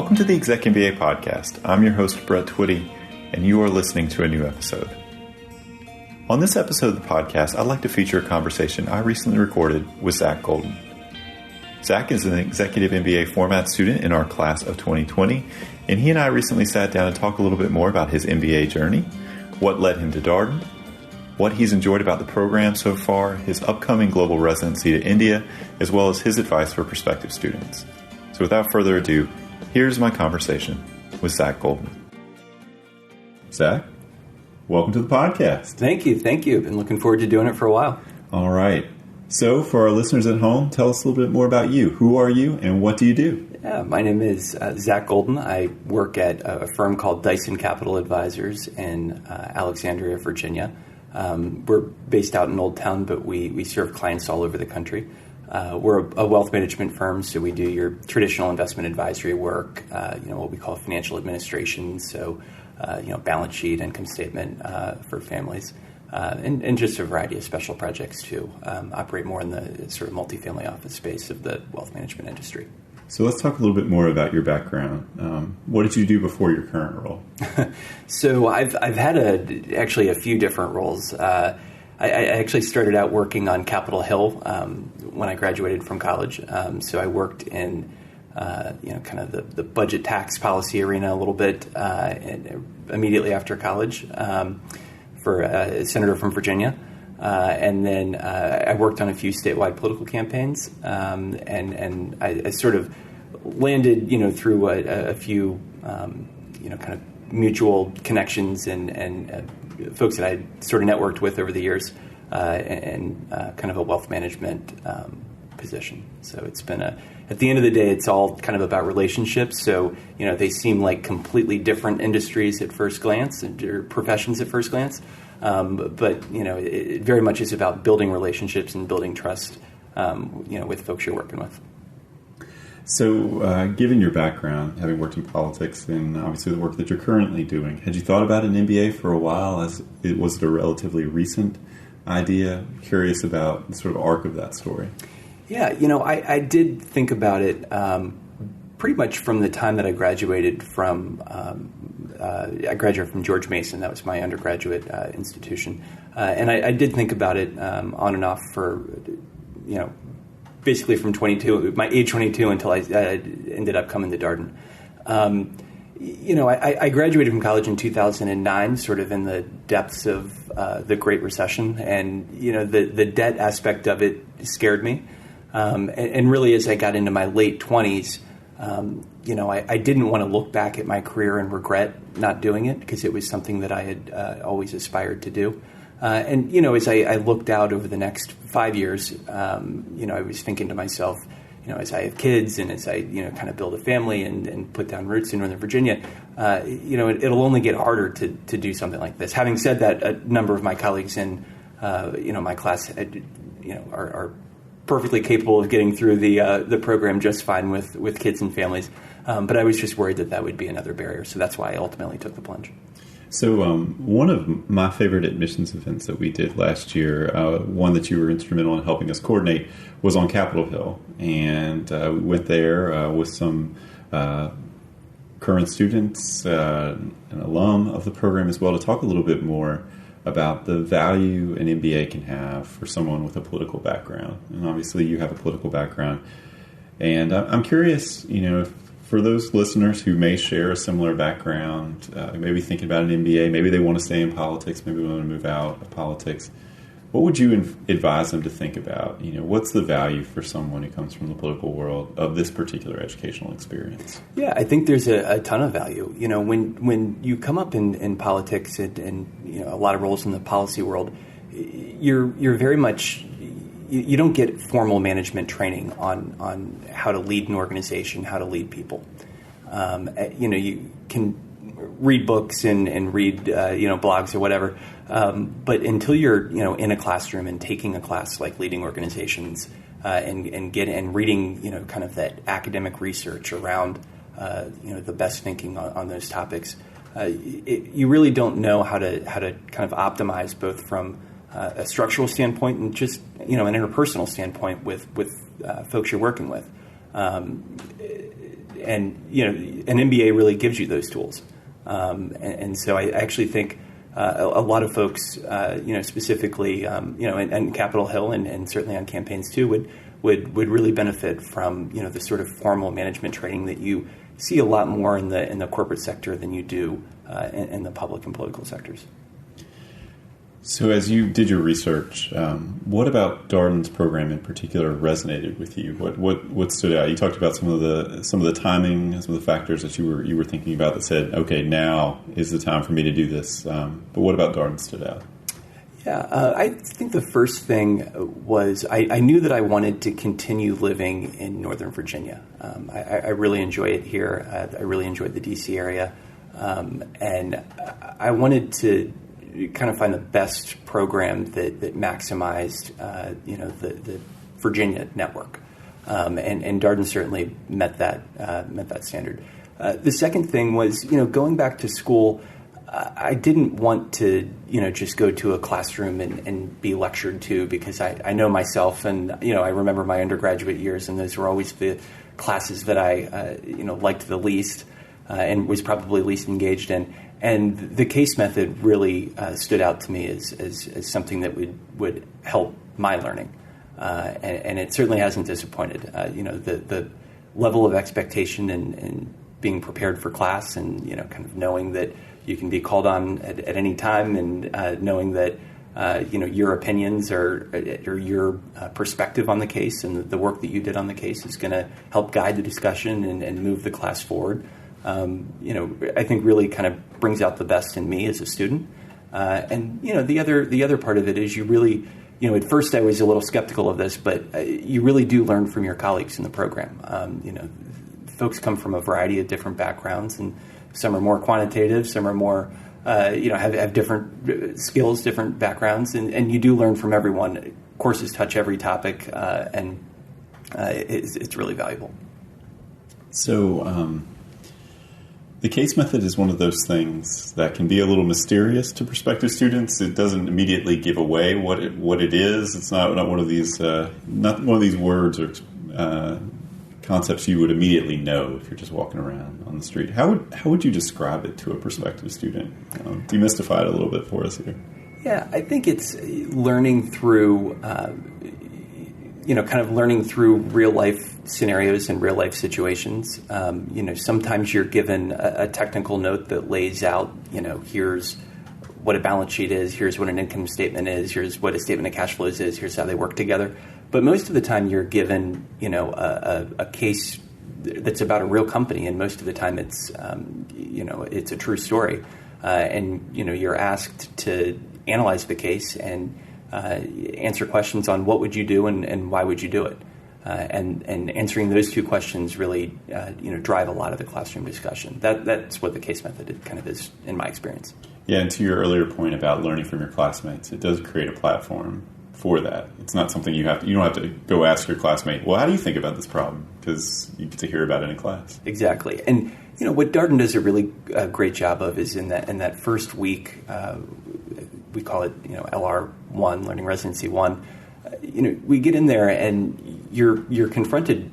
Welcome to the ExecMBA Podcast. I'm your host, Brett Twitty, and you are listening to a new episode. On this episode of the podcast, I'd like to feature a conversation I recently recorded with Zack Golden. Zack is an Executive MBA format student in our class of 2020, and he and I recently sat down and talked a little bit more about his MBA journey, what led him to Darden, what he's enjoyed about the program so far, his upcoming global residency to India, as well as his advice for prospective students. So without further ado, here's my conversation with Zack Golden. Zack, welcome to the podcast. Thank you. I've been looking forward to doing it for a while. All right. So for our listeners at home, tell us a little bit more about you. Who are you and what do you do? Yeah, my name is Zack Golden. I work at a firm called Dyson Capital Advisors in Alexandria, Virginia. We're based out in Old Town, but we serve clients all over the country. We're a wealth management firm, so we do your traditional investment advisory work, what we call financial administration, so balance sheet, income statement for families, and just a variety of special projects too. Operate more in the sort of multifamily office space of the wealth management industry. So let's talk a little bit more about your background. What did you do before your current role? So I've had actually a few different roles. I actually started out working on Capitol Hill when I graduated from college. So I worked in kind of the budget tax policy arena a little bit immediately after college for a senator from Virginia. And then I worked on a few statewide political campaigns, and I sort of landed, through a few, kind of mutual connections and folks that I sort of networked with over the years, and kind of a wealth management position. So it's been at the end of the day, it's all kind of about relationships. So, they seem like completely different industries at first glance, or professions at first glance. But it very much is about building relationships and building trust, with folks you're working with. So, given your background, having worked in politics and obviously the work that you're currently doing, had you thought about an MBA for a while? Was it a relatively recent idea? Curious about the sort of arc of that story. Yeah, I did think about it pretty much from the time that I graduated from. I graduated from George Mason. That was my undergraduate institution, and I did think about it on and off for, basically from my age 22 until I ended up coming to Darden. I graduated from college in 2009, sort of in the depths of the Great Recession, and the debt aspect of it scared me. And really, as I got into my late 20s, I didn't want to look back at my career and regret not doing it, because it was something that I had always aspired to do. And as I looked out over the next 5 years, I was thinking to myself, as I have kids and as I, kind of build a family and put down roots in Northern Virginia, it'll only get harder to do something like this. Having said that, a number of my colleagues in, my class, are perfectly capable of getting through the program just fine with kids and families. But I was just worried that would be another barrier. So that's why I ultimately took the plunge. So one of my favorite admissions events that we did last year, one that you were instrumental in helping us coordinate, was on Capitol Hill. And we went there with some current students, an alum of the program as well, to talk a little bit more about the value an MBA can have for someone with a political background. And obviously you have a political background. And I'm curious, for those listeners who may share a similar background, maybe thinking about an MBA, maybe they want to stay in politics, maybe they want to move out of politics, what would you advise them to think about? What's the value for someone who comes from the political world of this particular educational experience? Yeah, I think there's a ton of value. When you come up in politics and a lot of roles in the policy world, you're very much, you don't get formal management training on how to lead an organization, how to lead people. You can read books and read blogs or whatever, but until you're in a classroom and taking a class like leading organizations and reading kind of that academic research around the best thinking on those topics, you really don't know how to kind of optimize both from a structural standpoint and just an interpersonal standpoint with folks you're working with. an MBA really gives you those tools. And so I actually think a lot of folks, specifically, in Capitol Hill and certainly on campaigns too, would really benefit from, the sort of formal management training that you see a lot more in the corporate sector than you do in the public and political sectors. So as you did your research, what about Darden's program in particular resonated with you? What stood out? You talked about some of the timing, some of the factors that you were thinking about that said, okay, now is the time for me to do this. But what about Darden stood out? Yeah, I think the first thing was I knew that I wanted to continue living in Northern Virginia. I really enjoy it here. I really enjoyed the D.C. area. And I wanted to kind of find the best program that maximized, the Virginia network. And Darden certainly met that standard. The second thing was, going back to school, I didn't want to, just go to a classroom and be lectured to, because I know myself, and, I remember my undergraduate years, and those were always the classes that I, liked the least and was probably least engaged in. And the case method really stood out to me as something that would help my learning. And it certainly hasn't disappointed. The level of expectation and being prepared for class, and, kind of knowing that you can be called on at any time, and knowing that, your opinions or your perspective on the case and the work that you did on the case is going to help guide the discussion and move the class forward. I think really kind of brings out the best in me as a student. And the other part of it is you really, at first I was a little skeptical of this, but you really do learn from your colleagues in the program. Folks come from a variety of different backgrounds, and some are more quantitative, some are more, have different skills, different backgrounds, and you do learn from everyone. Courses touch every topic, and it's really valuable. So, the case method is one of those things that can be a little mysterious to prospective students. It doesn't immediately give away what it is. It's not one of these words or concepts you would immediately know if you're just walking around on the street. How would you describe it to a prospective student? Demystify it a little bit for us here. Yeah, I think it's learning through, kind of learning through real life scenarios and real life situations. Sometimes you're given a technical note that lays out, here's what a balance sheet is, here's what an income statement is, here's what a statement of cash flows is, here's how they work together. But most of the time you're given, a case that's about a real company, and most of the time it's, it's a true story. And you're asked to analyze the case and answer questions on what would you do and why would you do it. And answering those two questions really, drive a lot of the classroom discussion. That's what the case method kind of is, in my experience. Yeah, and to your earlier point about learning from your classmates, it does create a platform for that. It's not something you don't have to go ask your classmate, well, how do you think about this problem? Because you get to hear about it in class. Exactly. And, what Darden does a really great job of is in that first week, we call it, LR1, Learning Residency 1. We get in there and you're confronted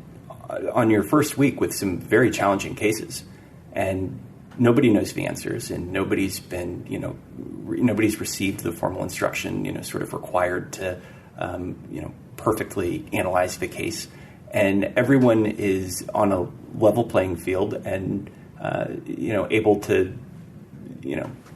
on your first week with some very challenging cases, and nobody knows the answers, and nobody's received the formal instruction, sort of required to, perfectly analyze the case. And everyone is on a level playing field and, able to,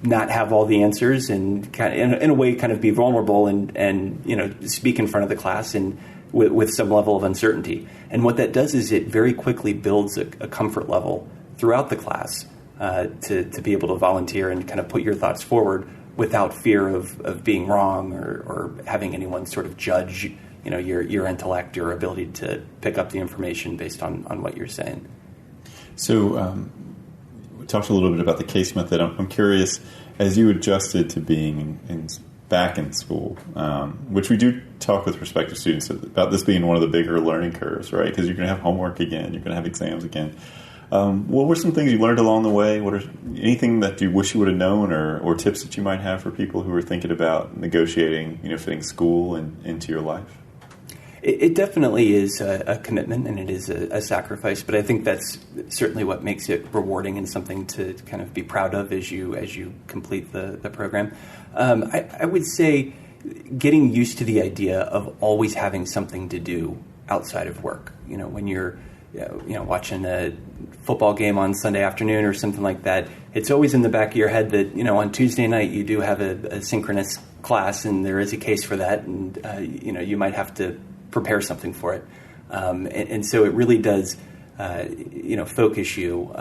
not have all the answers and kind of, in a way, kind of be vulnerable and speak in front of the class and with some level of uncertainty. And what that does is it very quickly builds a comfort level throughout the class to be able to volunteer and kind of put your thoughts forward without fear of being wrong or having anyone sort of judge, your intellect, your ability to pick up the information based on what you're saying. So we talked a little bit about the case method. I'm curious, as you adjusted to being back in school, which we do talk with prospective students about this being one of the bigger learning curves, right? Because you're going to have homework again, you're going to have exams again. What were some things you learned along the way? Anything that you wish you would have known, or tips that you might have for people who are thinking about negotiating, fitting school into your life? It definitely is a commitment, and it is a sacrifice. But I think that's certainly what makes it rewarding and something to kind of be proud of as you complete the program. I would say getting used to the idea of always having something to do outside of work. When you're watching a football game on Sunday afternoon or something like that, it's always in the back of your head that, on Tuesday night you do have a synchronous class, and there is a case for that, and, you might have to prepare something for it. And so it really does, focus you,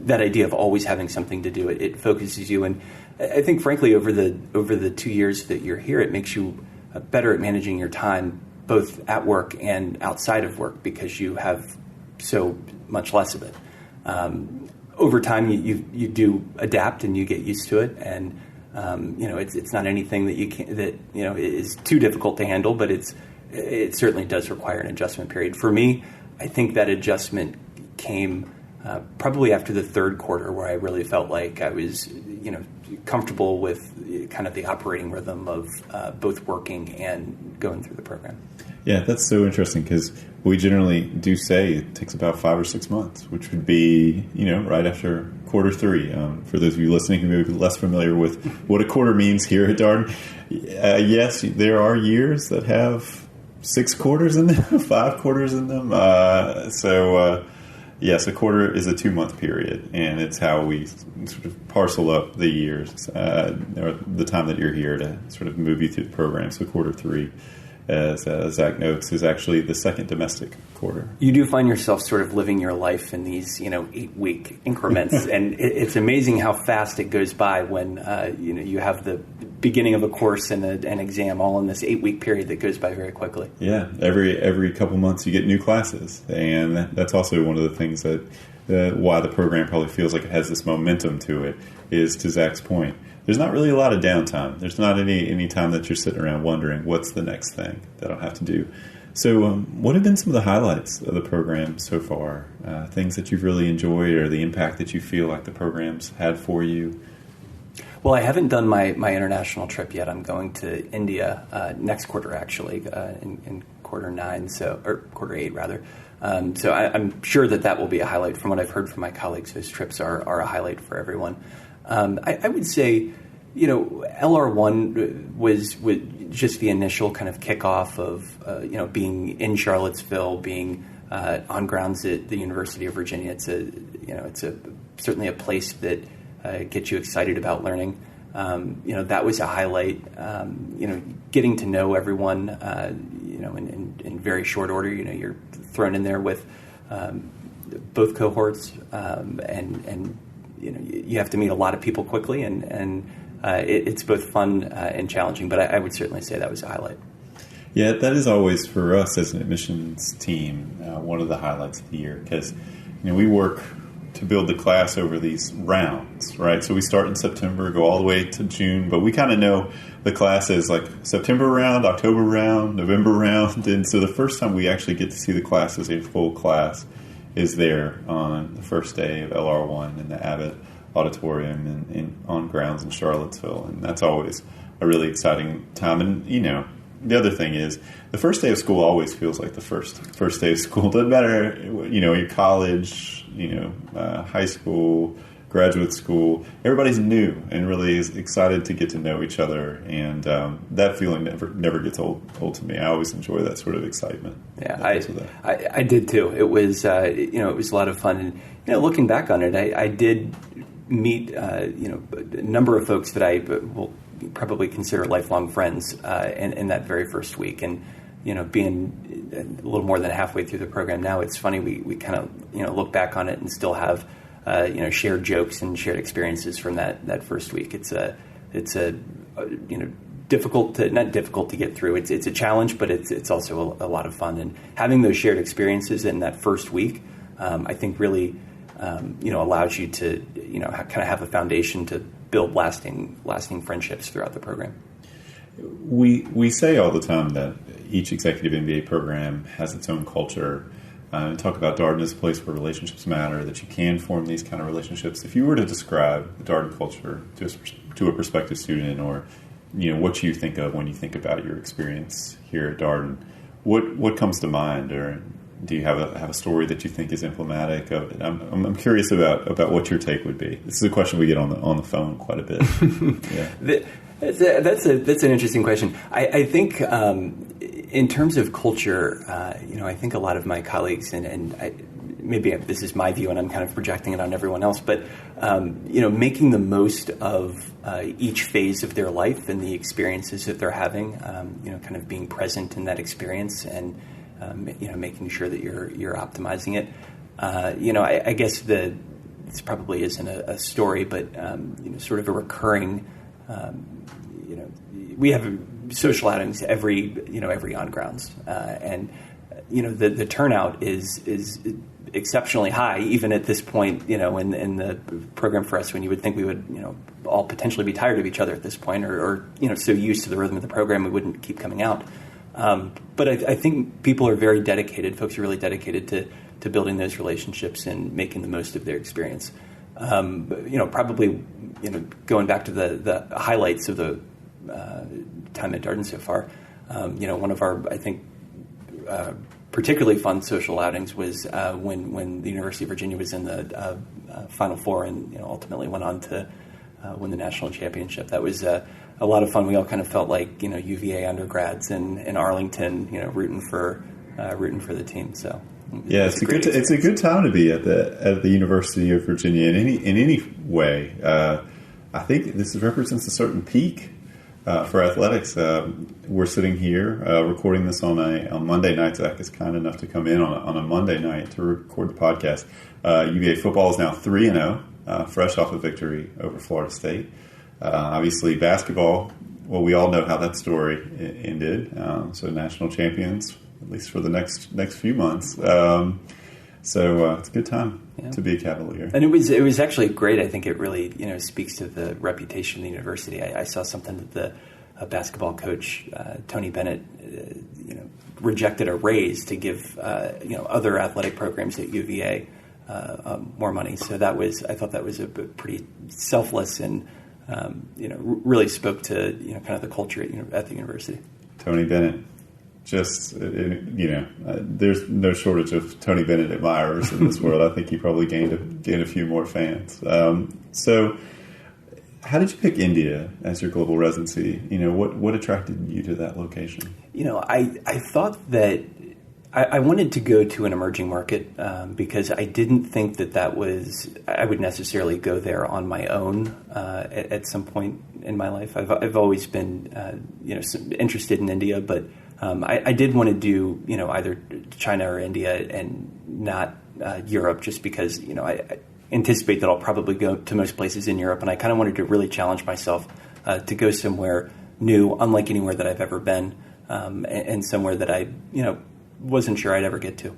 that idea of always having something to do. It focuses you. And I think, frankly, over the 2 years that you're here, it makes you better at managing your time, both at work and outside of work, because you have so much less of it. Over time, you do adapt and you get used to it, and it's not anything that is too difficult to handle, but it certainly does require an adjustment period. For me, I think that adjustment came probably after the third quarter, where I really felt like I was comfortable with kind of the operating rhythm of both working and going through the program. Yeah, that's so interesting, because we generally do say it takes about 5 or 6 months, which would be, right after quarter three. For those of you listening who may be less familiar with what a quarter means here at Darden, yes, there are years that have 6 quarters in them, 5 quarters in them. Yes, a quarter is a 2-month period, and it's how we sort of parcel up the years, or the time that you're here to sort of move you through the program. So quarter three, as Zack notes, is actually the second domestic quarter. You do find yourself sort of living your life in these, 8-week increments, and it's amazing how fast it goes by when, you have the beginning of a course and an exam all in this 8-week period that goes by very quickly. Yeah, every couple months you get new classes, and that's also one of the things that why the program probably feels like it has this momentum to it, is to Zack's point. There's not really a lot of downtime. There's not any time that you're sitting around wondering what's the next thing that I'll have to do. So what have been some of the highlights of the program so far? Things that you've really enjoyed, or the impact that you feel like the program's had for you? Well, I haven't done my international trip yet. I'm going to India next quarter, actually, in quarter 9, or quarter 8, rather. So I'm sure that will be a highlight. From what I've heard from my colleagues, those trips are a highlight for everyone. I would say, LR1 was just the initial kind of kickoff of, being in Charlottesville, being on grounds at the University of Virginia. It's certainly a place that gets you excited about learning. That was a highlight. Getting to know everyone, in very short order. You're thrown in there with both cohorts, and you have to meet a lot of people quickly, and it's both fun and challenging. But I would certainly say that was a highlight. Yeah, that is always for us as an admissions team one of the highlights of the year, because we work to build the class over these rounds, right? So we start in September, go all the way to June, but we kind of know the class is like September round, October round, November round, and so the first time we actually get to see the class as a full class is there on the first day of LR1 in the Abbott Auditorium and on grounds in Charlottesville, and that's always a really exciting time. And the other thing is, the first day of school always feels like the first day of school. Doesn't matter, your college, high school, graduate school. Everybody's new and really is excited to get to know each other, and that feeling never gets old to me. I always enjoy that sort of excitement. Yeah, I did too. It was it was a lot of fun, and looking back on it, I did meet a number of folks that I will probably consider lifelong friends in that very first week. And being a little more than halfway through the program now, it's funny, we kind of look back on it and still have shared jokes and shared experiences from that first week. It's a not difficult to get through. It's a challenge, but it's also a lot of fun. And having those shared experiences in that first week, I think really allows you to kind of have a foundation to build lasting friendships throughout the program. We say all the time that each executive MBA program has its own culture. And talk about Darden as a place where relationships matter, that you can form these kind of relationships. If you were to describe the Darden culture to a prospective student, or what you think of when you think about your experience here at Darden, What comes to mind, or do you have a story that you think is emblematic of it? I'm curious about what your take would be. This is a question we get on the phone quite a bit. Yeah. That's an interesting question. I think in terms of culture, I think a lot of my colleagues maybe this is my view and I'm kind of projecting it on everyone else, but making the most of each phase of their life and the experiences that they're having, kind of being present in that experience and making sure that you're optimizing it. I guess this probably isn't a story, but sort of a recurring. We have social outings every on grounds, and the turnout is exceptionally high, even at this point, in the program for us, when you would think we would, all potentially be tired of each other at this point, or so used to the rhythm of the program we wouldn't keep coming out. But I think people are very dedicated. Folks are really dedicated to building those relationships and making the most of their experience. Probably, going back to the highlights of the time at Darden so far, one of our, I think, particularly fun social outings was when the University of Virginia was in the Final Four and ultimately went on to win the national championship. That was a lot of fun. We all kind of felt like UVA undergrads in Arlington, rooting for the team. So yeah, it's a good time to be at the University of Virginia in any way. I think this represents a certain peak for athletics. We're sitting here recording this on Monday night. Zach is kind enough to come in on a Monday night to record the podcast. UVA football is now 3-0, fresh off a victory over Florida State. Obviously, basketball. Well, we all know how that story ended. So national champions, at least for the next few months. So it's a good time to be a Cavalier. And it was actually great. I think it really speaks to the reputation of the university. I saw something that the basketball coach Tony Bennett rejected a raise to give other athletic programs at UVA more money. So I thought that was a pretty selfless and really spoke to kind of the culture at the university. Tony Bennett. Just, there's no shortage of Tony Bennett admirers in this world. I think he probably gained a few more fans. So how did you pick India as your global residency? What attracted you to that location? I thought that I wanted to go to an emerging market because I didn't think that I would necessarily go there on my own at some point in my life. I've always been, interested in India, but I did want to do, either China or India and not Europe, just because, I anticipate that I'll probably go to most places in Europe. And I kind of wanted to really challenge myself to go somewhere new, unlike anywhere that I've ever been, and somewhere that I, wasn't sure I'd ever get to.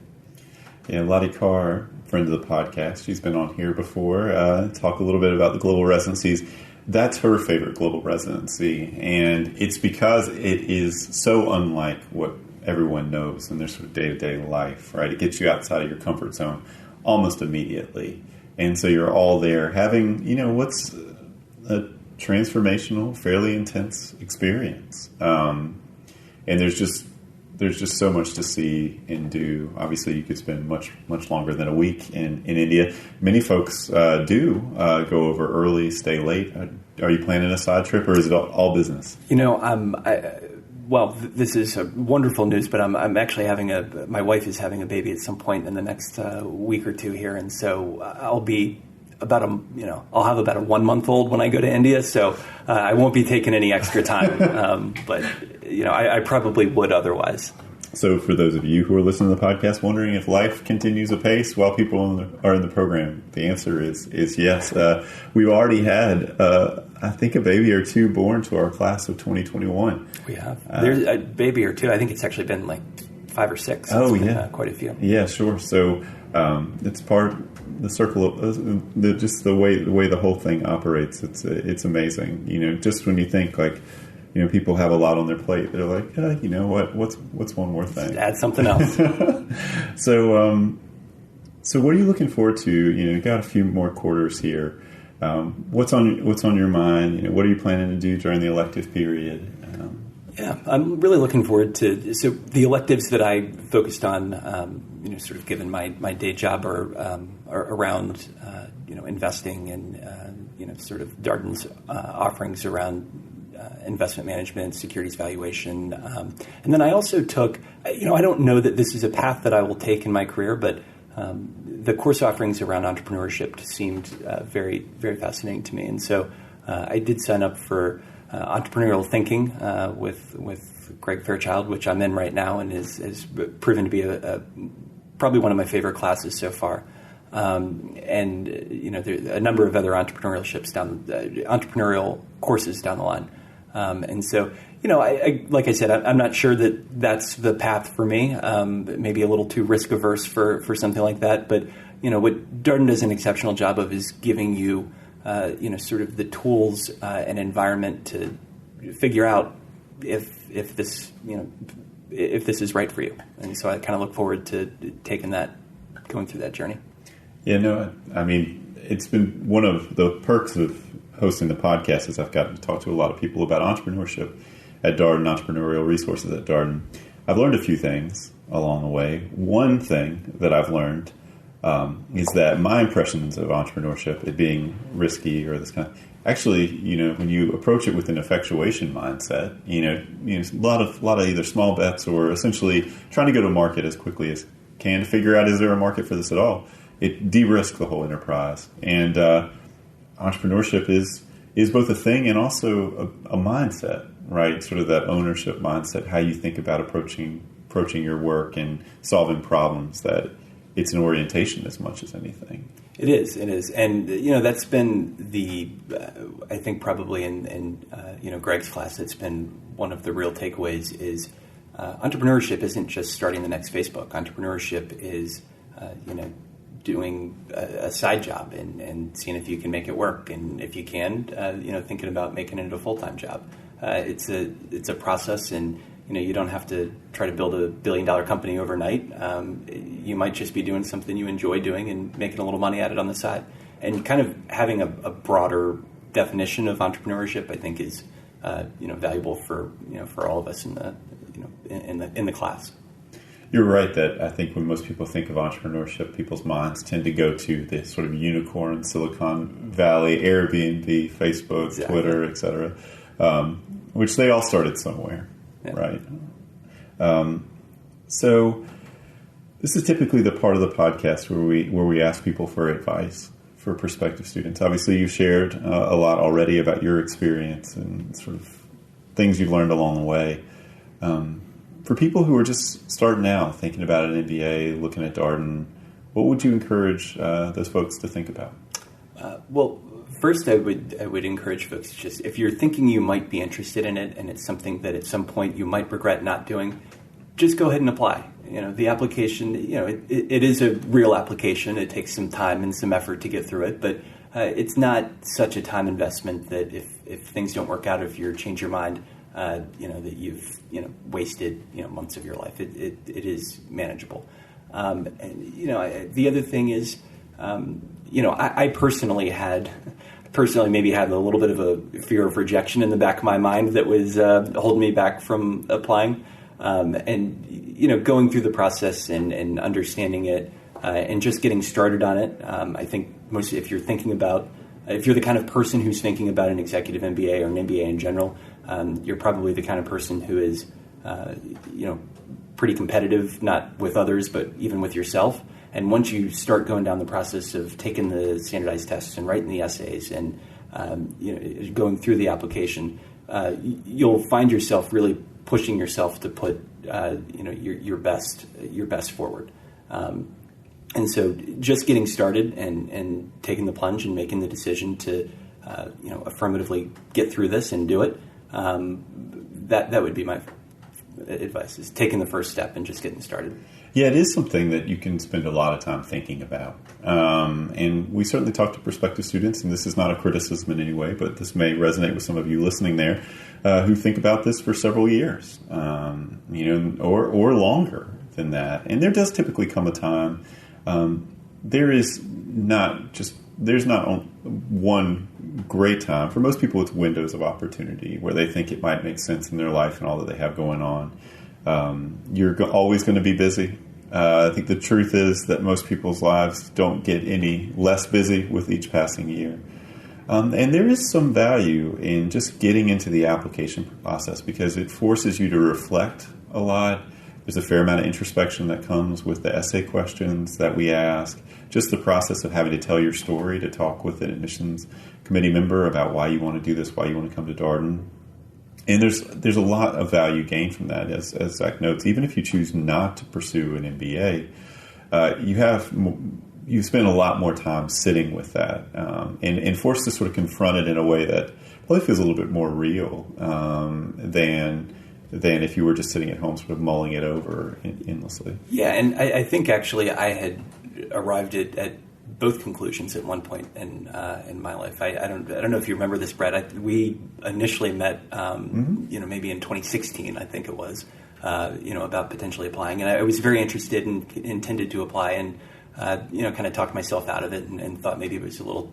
Yeah, Lottie Carr, friend of the podcast, she's been on here before, talk a little bit about the global residencies. That's her favorite global residency, and it's because it is so unlike what everyone knows in their sort of day-to-day life, right? It gets you outside of your comfort zone almost immediately. And so you're all there having, what's a transformational, fairly intense experience. And there's just so much to see and do. Obviously, you could spend much longer than a week in India. Many folks do go over early, stay late. Are you planning a side trip, or is it all business? This is wonderful news, but I'm actually my wife is having a baby at some point in the next week or two here, and so I'll be I'll have about a 1-month-old when I go to India, so I won't be taking any extra time. But I probably would otherwise. So for those of you who are listening to the podcast wondering if life continues apace while people are in the program, the answer is yes. We've already had, I think, a baby or two born to our class of 2021. We have. There's a baby or two. I think it's actually been like 5 or 6. Oh, yeah. Quite a few. Yeah, sure. So it's part of the circle of just the way the whole thing operates. It's amazing. Just when you think like, people have a lot on their plate, they're like, what's one more thing? Just add something else. So what are you looking forward to? You got a few more quarters here. What's on your mind? What are you planning to do during the elective period? Yeah, I'm really looking forward to, so the electives that I focused on, sort of given my day job are around, investing and, sort of Darden's offerings around investment management, securities valuation. And then I also took, I don't know that this is a path that I will take in my career, but the course offerings around entrepreneurship seemed very, very fascinating to me. And so I did sign up for entrepreneurial thinking with Greg Fairchild, which I'm in right now, and has proven to be probably one of my favorite classes so far. And there are a number of other entrepreneurial courses down the line. And so, I like I said, I'm not sure that that's the path for me. Maybe a little too risk averse for something like that. But what Darden does an exceptional job of is giving you sort of the tools and environment to figure out if this is right for you. And so I kind of look forward to going through that journey. Yeah, no, I mean, it's been one of the perks of hosting the podcast is I've gotten to talk to a lot of people about entrepreneurship at Darden, entrepreneurial resources at Darden. I've learned a few things along the way. One thing that I've learned is that my impressions of entrepreneurship, it being risky or this kind of, actually, when you approach it with an effectuation mindset, a lot of either small bets or essentially trying to go to market as quickly as can to figure out, is there a market for this at all? It de-risks the whole enterprise. And entrepreneurship is both a thing and also a mindset, right? Sort of that ownership mindset, how you think about approaching your work and solving problems, that it's an orientation as much as anything. It is. And, that's been I think probably in Greg's class, it's been one of the real takeaways is entrepreneurship isn't just starting the next Facebook. Entrepreneurship is, doing a side job and seeing if you can make it work. And if you can, thinking about making it a full-time job. It's a process, and, you don't have to try to build $1 billion company overnight. You might just be doing something you enjoy doing and making a little money at it on the side. And kind of having a broader definition of entrepreneurship, I think, is valuable for all of us in the class. You're right that I think when most people think of entrepreneurship, people's minds tend to go to the sort of unicorn, Silicon Valley, Airbnb, Facebook, exactly. Twitter, et cetera, which they all started somewhere, yeah. Right? So this is typically the part of the podcast where we ask people for advice for prospective students. Obviously, you've shared a lot already about your experience and sort of things you've learned along the way. For people who are just starting out, thinking about an MBA, looking at Darden, what would you encourage those folks to think about? Well, first I would encourage folks to just, if you're thinking you might be interested in it and it's something that at some point you might regret not doing, just go ahead and apply. The application, it is a real application. It takes some time and some effort to get through it, but it's not such a time investment that if things don't work out, if you change your mind, that you've wasted months of your life. It is manageable. And the other thing is, I personally maybe had a little bit of a fear of rejection in the back of my mind that was holding me back from applying. And going through the process and understanding it and just getting started on it. I think mostly if you're the kind of person who's thinking about an executive MBA or an MBA in general, you're probably the kind of person who is, pretty competitive, not with others, but even with yourself. And once you start going down the process of taking the standardized tests and writing the essays and, going through the application, you'll find yourself really pushing yourself to put, your best forward. And so just getting started and taking the plunge and making the decision to, affirmatively get through this and do it, that would be my advice, is taking the first step and just getting started. Yeah, it is something that you can spend a lot of time thinking about. And we certainly talk to prospective students, and this is not a criticism in any way, but this may resonate with some of you listening there who think about this for several years, or longer than that. And there does typically come a time, there is not just there's not one great time. For most people, it's windows of opportunity where they think it might make sense in their life and all that they have going on. You're always going to be busy. I think the truth is that most people's lives don't get any less busy with each passing year. And there is some value in just getting into the application process because it forces you to reflect a lot. There's a fair amount of introspection that comes with the essay questions that we ask. Just the process of having to tell your story, to talk with an admissions committee member about why you want to do this, why you want to come to Darden. And there's a lot of value gained from that, as Zack notes. Even if you choose not to pursue an MBA, you spend a lot more time sitting with that and forced to sort of confront it in a way that probably feels a little bit more real than if you were just sitting at home sort of mulling it over endlessly. Yeah, and I think actually I had arrived at both conclusions at one point in my life. I don't know if you remember this, Brett. We initially met, maybe in 2016, I think it was, about potentially applying, and I was very interested and intended to apply, and kind of talked myself out of it, and thought maybe it was a little,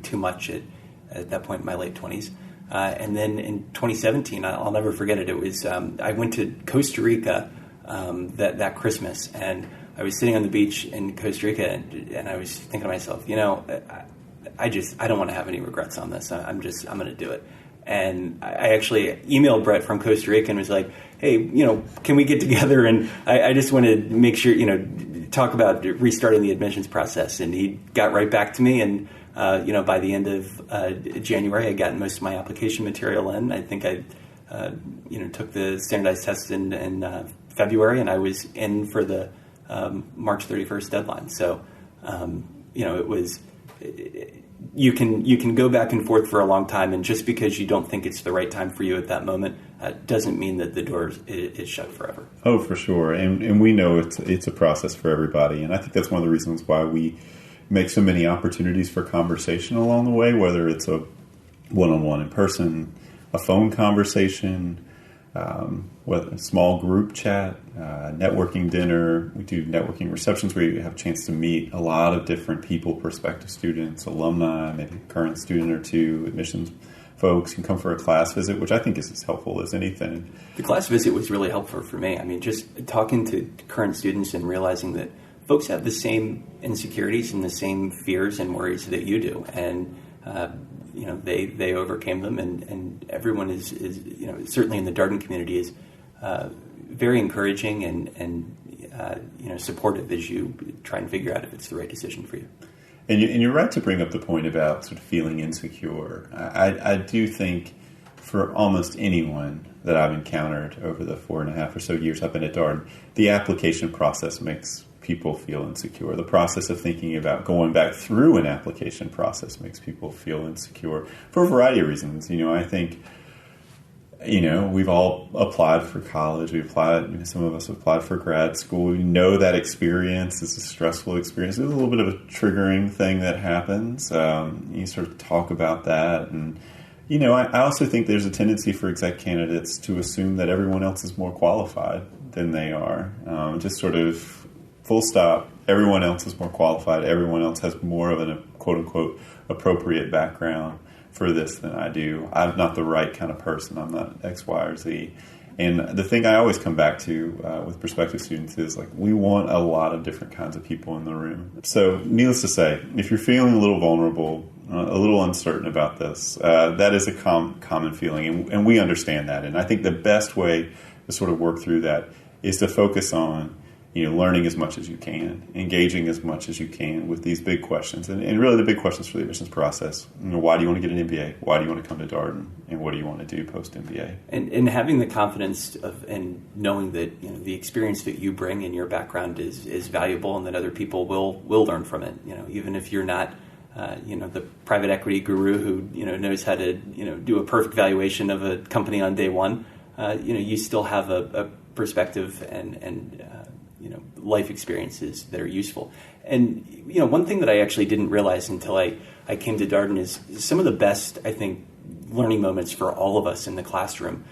too much at that point in my late 20s. And then in 2017, I'll never forget it. It was I went to Costa Rica that Christmas, and I was sitting on the beach in Costa Rica, and I was thinking to myself, I don't want to have any regrets on this. I'm going to do it. And I actually emailed Brett from Costa Rica and was like, hey, can we get together? And I just want to make sure, talk about restarting the admissions process. And he got right back to me. And, by the end of January, I got most of my application material in. I think I, took the standardized test in February, and I was in for the March 31st deadline. So, it was... You can go back and forth for a long time, and just because you don't think it's the right time for you at that moment doesn't mean that the door is shut forever. Oh, for sure, and we know it's a process for everybody, and I think that's one of the reasons why we make so many opportunities for conversation along the way, whether it's a one-on-one in person, a phone conversation, whether a small group chat, networking dinner. We do networking receptions where you have a chance to meet a lot of different people, prospective students, alumni, maybe a current student or two, admissions folks. You can come for a class visit, which I think is as helpful as anything. The class visit was really helpful for me. I mean, just talking to current students and realizing that folks have the same insecurities and the same fears and worries that you do. And they overcame them, and everyone is certainly in the Darden community is very encouraging and supportive as you try and figure out if it's the right decision for you. And you're right to bring up the point about sort of feeling insecure. I do think for almost anyone that I've encountered over the 4.5 or so years I've been at Darden, the application process makes people feel insecure. The process of thinking about going back through an application process makes people feel insecure for a variety of reasons. I think, we've all applied for college. Some of us have applied for grad school. We know that experience is a stressful experience. There's a little bit of a triggering thing that happens. You sort of talk about that. And, I also think there's a tendency for exec candidates to assume that everyone else is more qualified than they are. Just sort of full stop. Everyone else is more qualified. Everyone else has more of a quote-unquote appropriate background for this than I do. I'm not the right kind of person. I'm not X, Y, or Z. And the thing I always come back to with prospective students is we want a lot of different kinds of people in the room. So needless to say, if you're feeling a little vulnerable, a little uncertain about this, that is a common feeling, and we understand that. And I think the best way to sort of work through that is to focus on learning as much as you can, engaging as much as you can with these big questions. And really the big questions for the admissions process. Why do you want to get an MBA? Why do you want to come to Darden? And what do you want to do post-MBA? And having the confidence and knowing that the experience that you bring in your background is valuable and that other people will learn from it. Even if you're not the private equity guru who knows how to do a perfect valuation of a company on day one, you still have a perspective and life experiences that are useful. And, one thing that I actually didn't realize until I came to Darden is some of the best, I think, learning moments for all of us in the classroom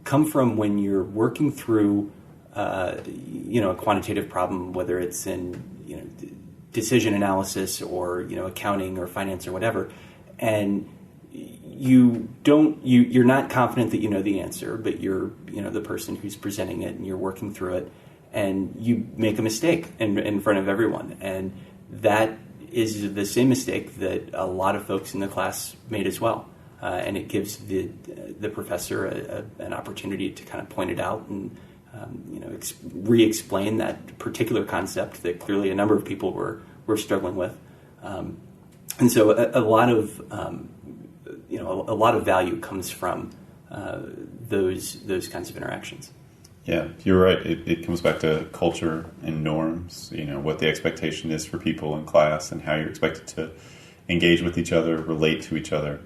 come from when you're working through, a quantitative problem, whether it's in, decision analysis or, accounting or finance or whatever. And you're not confident that you know the answer, but you're, the person who's presenting it and you're working through it, and you make a mistake in front of everyone. And that is the same mistake that a lot of folks in the class made as well. And it gives the professor an opportunity to kind of point it out and re-explain that particular concept that clearly a number of people were struggling with. And so a lot of value comes from those kinds of interactions. Yeah, you're right. It comes back to culture and norms, what the expectation is for people in class and how you're expected to engage with each other, relate to each other.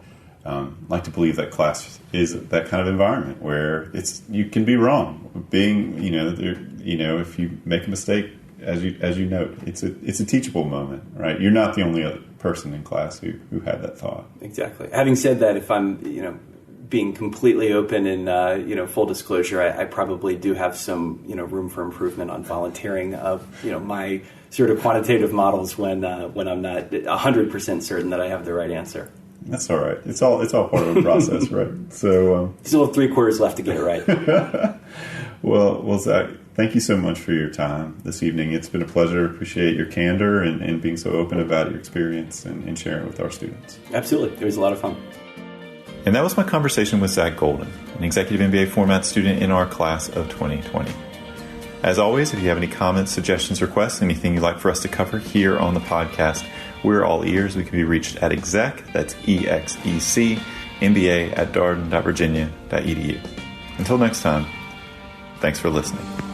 I like to believe that class is that kind of environment where you can be wrong. If you make a mistake, as you note, it's a teachable moment, right? You're not the only other person in class who had that thought. Exactly. Having said that, if I'm being completely open and full disclosure, I probably do have some room for improvement on volunteering of my sort of quantitative models when I'm not 100% certain that I have the right answer. That's all right. It's all part of the process, right? So still have 3/4 left to get it right. Well, Zack, thank you so much for your time this evening. It's been a pleasure. Appreciate your candor and being so open about your experience and sharing with our students. Absolutely. It was a lot of fun. And that was my conversation with Zack Golden, an executive MBA format student in our class of 2020. As always, if you have any comments, suggestions, requests, anything you'd like for us to cover here on the podcast, we're all ears. We can be reached at exec, that's EXEC, MBA at darden.virginia.edu. Until next time, thanks for listening.